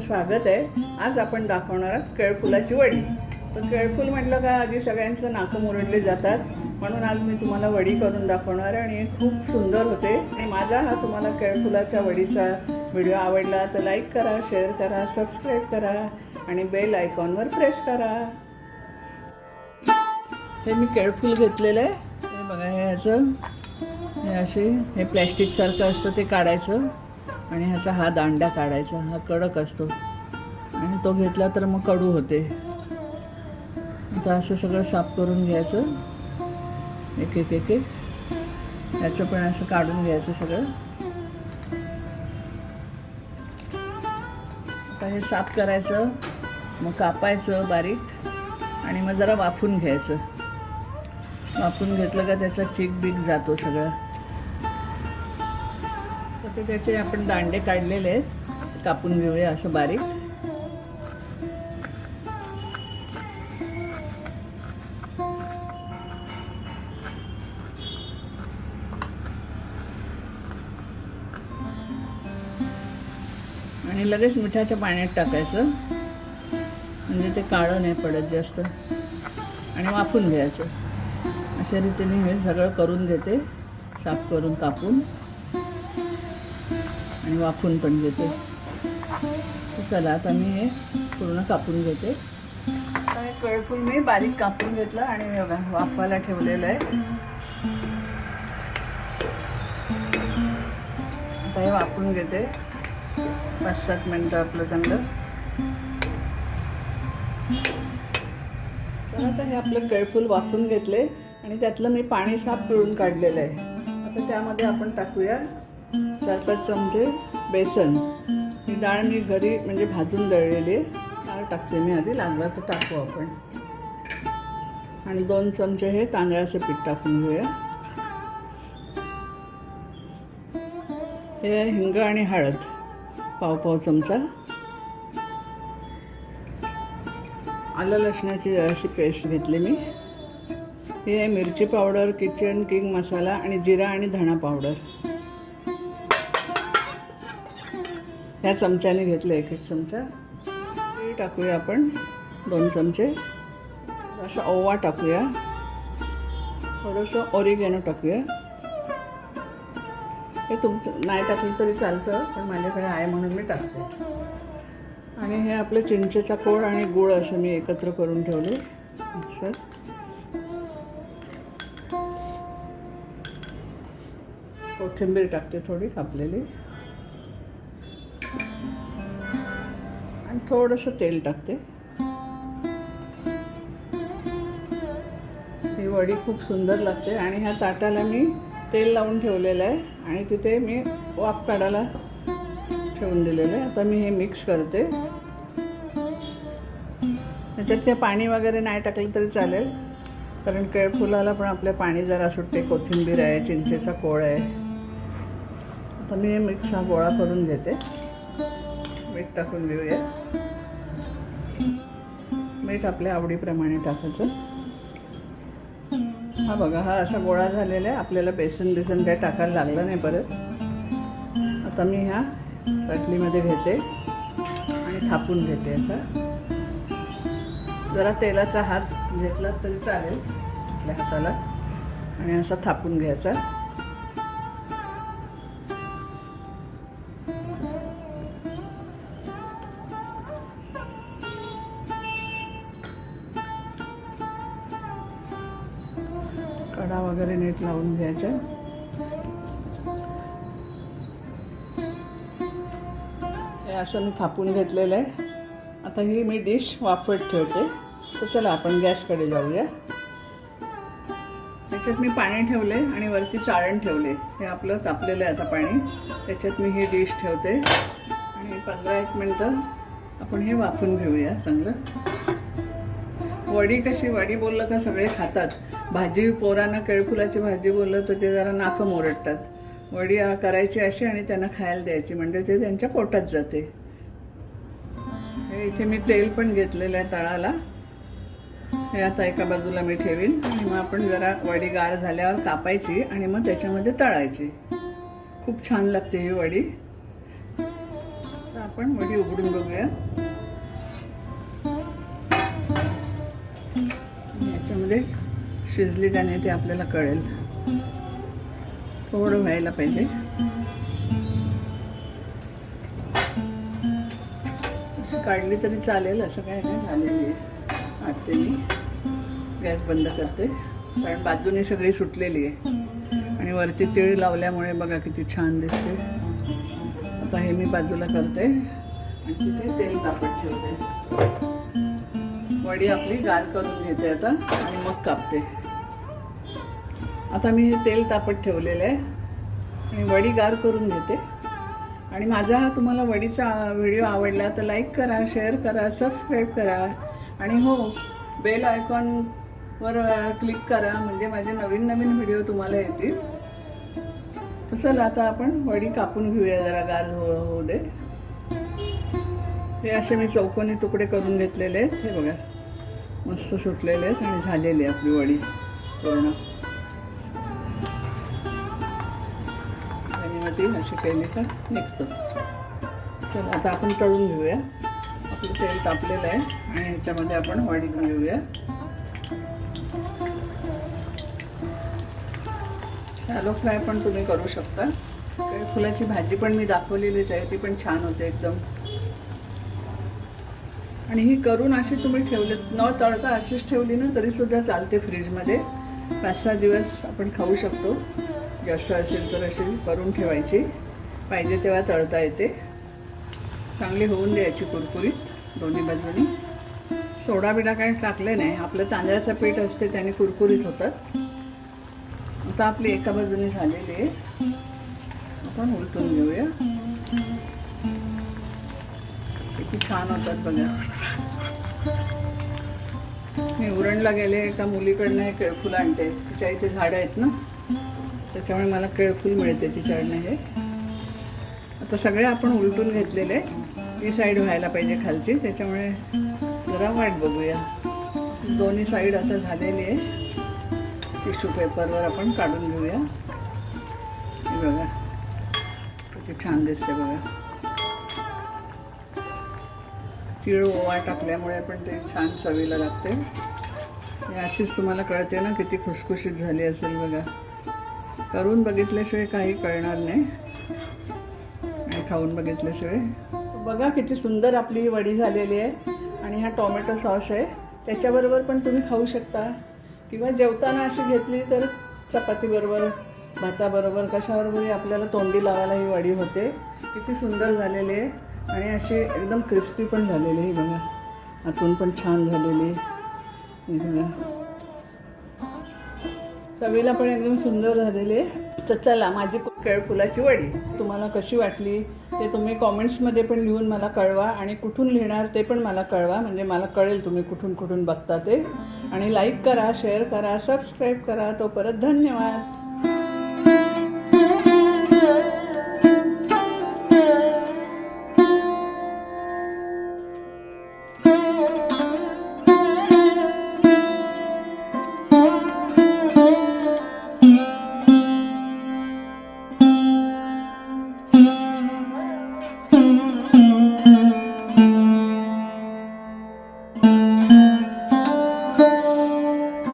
स्वागत आहे. आज आपण दाखवणार आहोत केळफुलाची वडी. तर केळफूल म्हटलं का आधी सगळ्यांचं नाकं मुरडले जातात, म्हणून आज मी तुम्हाला वडी करून दाखवणार आहे आणि खूप सुंदर होते. आणि माझा हा तुम्हाला केळफुलाच्या वडीचा व्हिडिओ आवडला तर लाईक करा, शेअर करा, सबस्क्राईब करा आणि बेल आयकॉनवर प्रेस करा. हे मी केळफूल घेतलेलं आहे. हे बघा, हे असे हे प्लॅस्टिकसारखं असतं ते काढायचं आणि ह्याचा हा दांडा काढायचा. हा कडक असतो आणि तो घेतला तर मग कडू होते. आता असं सगळं साफ करून घ्यायचं, एक एक एक एक ह्याचं पण असं काढून घ्यायचं सगळं. आता हे साफ करायचं, मग कापायचं बारीक आणि मग जरा वाफून घ्यायचं. वाफून घेतलं का त्याचा चीक बीक जातो सगळं. तर त्याचे आपण दांडे काढलेले आहेत, कापून घेऊया असं बारीक. आणि लगेच मिठाच्या पाण्यात टाकायचं, म्हणजे ते काळं नाही पडत जास्त. आणि वाफून घ्यायचं. अशा रीतीने हे सगळं करून घेते, साफ करून कापून आणि वाफून पण घेते. चला आता मी हे पूर्ण कापून घेते. आता हे केळफूल मी बारीक कापून घेतलं आणि बघा वाफायला ठेवलेलं आहे. आता हे वाफून घेते 5-7 मिनटं आपलं चांगलं. तर आता हे आपलं केळफूल वाफून घेतले आणि त्यातलं मी पाणी साफ पिळून काढलेलं आहे. आता त्यामध्ये आपण टाकूया 4-5 चमचे बेसन. ही डाळ मी घरी म्हणजे भाजून दळलेली आहे. डाळ टाकते मी आधी, लागला तर टाकू आपण. आणि 2 चमचे हे तांदळाचं पीठ टाकून घेऊया. हे हिंग आणि हळद पाव चमचा. आलं लसणाची जराशी पेस्ट घेतली मी. हे मिरची पावडर, किचन किंग मसाला आणि जिरा आणि धणा पावडर ह्या चमच्याने घेतलं, 1-1 चमचा. हे टाकूया आपण 2 चमचे. असं ओवा टाकूया, थोडंसं ऑरिगॅनो टाकूया. हे तुमचं नाही टाकलं तरी चालतं, पण माझ्याकडे आहे म्हणून मी टाकते. आणि हे आपलं चिंचेचा कोळ आणि गूळ असं मी एकत्र करून ठेवले. असं कोथिंबीर टाकते थोडी कापलेली आणि थोडंसं तेल टाकते. ही वडी खूप सुंदर लागते. आणि ह्या ताटाला मी तेल लावून ठेवलेलं आहे आणि तिथे मी वाफ काढायला ठेवून दिलेलं आहे. आता मी हे मिक्स करते. त्याच्यात काही पाणी वगैरे नाही टाकलं तरी चालेल, कारण केळफुलाला पण आपल्या पाणी जरा सुटते. कोथिंबीर आहे, चिंचेचा कोळ आहे. आता मी हे मिक्स हा गोळा करून घेते. मीठ टाकून घेऊया. मीठ आपल्या आवडीप्रमाणे टाकायचं. हा बघा, हा असा गोळा झालेला आहे. आपल्याला बेसन काही टाकायला लागलं नाही परत. आता मी ह्या ताटलीमध्ये घेते आणि थापून घेते. असा जरा तेलाचा हात घेतला तरी चालेल आपल्या हाताला आणि असा थापून घ्यायचा. कडा वगैरे नीट लावून घ्यायचा. हे असं मी थापून घेतलेलं आहे. आता ही मी डिश वाफवत ठेवते. तर चला आपण गॅसकडे जाऊया. त्याच्यात मी पाणी ठेवले आणि वरती चाळण ठेवले. हे आपलं तापलेलं आहे आता पाणी. त्याच्यात मी ही डिश ठेवते आणि 15-1 मिनटं आपण हे वाफून घेऊया चांगलं. वडी कशी, वडी बोललं का सगळे खातात. भाजी, पोरांना केळफुलाची भाजी बोललं तर ते जरा नाकं मोरडतात. वडी करायची अशी आणि त्यांना खायला द्यायची, म्हणजे ते त्यांच्या पोटात जाते. हे इथे मी तेल पण घेतलेलं आहे तळाला. हे आता एका बाजूला मी ठेवीन आणि मग आपण जरा वडी गार झाल्यावर कापायची आणि मग त्याच्यामध्ये तळायची. खूप छान लागते ही वडी. आता आपण वडी उघडून बघूया. याच्यामध्ये शिजली का नाही ते आपल्याला कळेल. थोडं व्हायला पाहिजे. अशी काढली तरी चालेल, असं काय नाही. झालेली आहे. काढते मी. गॅस बंद करते, कारण बाजूने सगळी सुटलेली आहे आणि वरती तीळ लावल्यामुळे बघा किती छान दिसते. आता हे मी बाजूला करते आणि तिथे तेल तापत ठेवते. वडी आपली गार करून घेते आता आणि मग कापते. आता मी हे तेल तापत ठेवलेलं आहे आणि वडी गार करून घेते. आणि माझा हा तुम्हाला वडीचा व्हिडिओ आवडला तर लाईक करा, शेअर करा, सबस्क्राईब करा आणि हो, बेल आयकॉनवर क्लिक करा, म्हणजे माझे नवीन नवीन व्हिडिओ तुम्हाला येतील. तर चला आता आपण वडी कापून घेऊया. जरा गार होऊ दे. हे असे मी चौकोनी तुकडे करून घेतलेले आहेत. हे बघा मस्त सुटलेले आहेत आणि झालेली आहे आपली वडी पूर्ण. आणि मग ती अशी केली का निघतं. चला आता आपण तळून घेऊया. आपलं तेल तापलेलं आहे आणि ह्याच्यामध्ये आपण वडी घेऊया. शॅलो फ्राय पण तुम्ही करू शकता. फुलाची भाजी पण मी दाखवलेलीच आहे, ती पण छान होते एकदम. आणि ही करून अशी तुम्ही ठेवलेत, न तळता अशीच ठेवली ना तरीसुद्धा चालते. फ्रीजमध्ये 5-6 दिवस आपण खाऊ शकतो. जास्त असेल तर अशी करून ठेवायची, पाहिजे तेव्हा तळता येते. चांगली होऊन द्यायची कुरकुरीत दोन्ही बाजूनी. सोडा बिडा काही टाकले नाही, आपलं तांदळाचं पीठ असते त्याने कुरकुरीत होतात. आता आपली एका बाजूने झालेली आहे. आपण उलटून घेऊया. किती छान होतात बघा. मी उरणला गेले, एका मुलीकडनं हे केळफुल आणते. तिच्या इथे झाडं आहेत ना, त्याच्यामुळे मला केळफुल मिळते तिच्याकडनं. हे आता सगळे आपण उलटून घेतलेले. ही साईड व्हायला पाहिजे खालची, त्याच्यामुळे जरा वाट बघूया. दोन्ही साईड आता झालेली आहे. टिश्यू पेपरवर आपण काढून घेऊया. हे बघा किती छान दिसते बघा. तीळ ओवा टाकल्यामुळे पण ते छान चवीला लागते. अशीच तुम्हाला कळते ना किती खुसखुशीत झाली असेल बघा. करून बघितल्याशिवाय काही कळणार नाही आणि खाऊन बघितल्याशिवाय. बघा किती सुंदर आपली वडी झालेली आहे. आणि हा टोमॅटो सॉस आहे, त्याच्याबरोबर पण तुम्ही खाऊ शकता. किंवा जेवताना अशी घेतली तर चपातीबरोबर, भाताबरोबर, कशाबरोबरही आपल्याला तोंडी लावायला ही वडी होते. किती सुंदर झालेली आहे आणि अशी एकदम क्रिस्पी पण झालेली आहे बघा. आतून पण छान झालेली बघा. चवीला पण एकदम सुंदर झालेली आहे. तर चला, माझी केळफुलाची वडी तुम्हाला कशी वाटली ते तुम्ही कॉमेंट्समध्ये पण लिहून मला कळवा. आणि कुठून लिहिणार ते पण मला कळवा, म्हणजे मला कळेल तुम्ही कुठून कुठून बघता ते. आणि लाईक करा, शेअर करा, सबस्क्राईब करा. तो परत धन्यवाद.